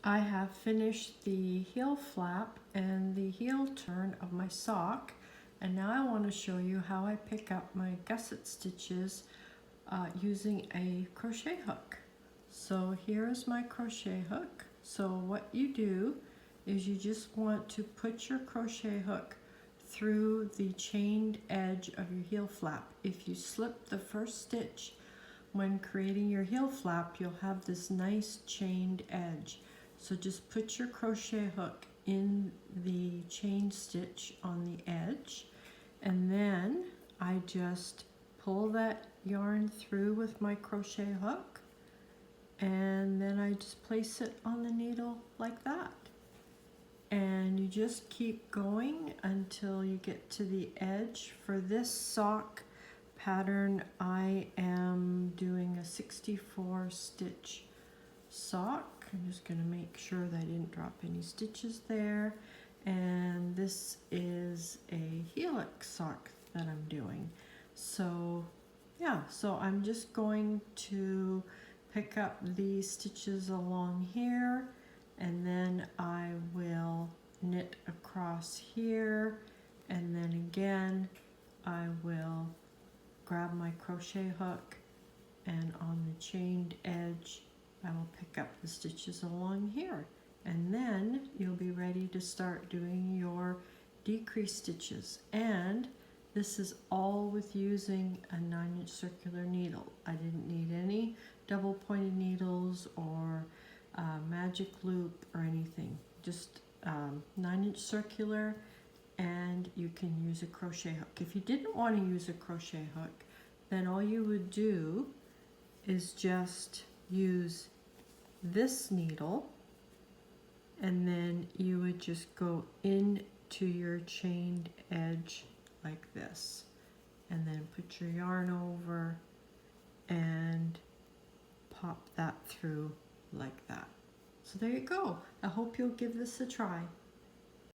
I have finished the heel flap and the heel turn of my sock, and now I want to show you how I pick up my gusset stitches using a crochet hook. So here is my crochet hook. So what you do is you just want to put your crochet hook through the chained edge of your heel flap. If you slip the first stitch when creating your heel flap, you'll have this nice chained edge. So just put your crochet hook in the chain stitch on the edge, and then I just pull that yarn through with my crochet hook, and then I just place it on the needle like that. And you just keep going until you get to the edge. For this sock pattern, I am doing a 64 stitch sock. I'm just going to make sure that I didn't drop any stitches there. And this is a helix sock that I'm doing. So yeah, so I'm just going to pick up these stitches along here, and then I will knit across here, and then again I will grab my crochet hook, and on the chained edge I will pick up the stitches along here, and then you'll be ready to start doing your decrease stitches. And this is all with using a 9-inch circular needle. I didn't need any double pointed needles or magic loop or anything, just 9-inch circular, and you can use a crochet hook. If you didn't want to use a crochet hook, then all you would do is just use this needle, and then you would just go into your chained edge like this, and then put your yarn over and pop that through like that. So there you go. I hope you'll give this a try.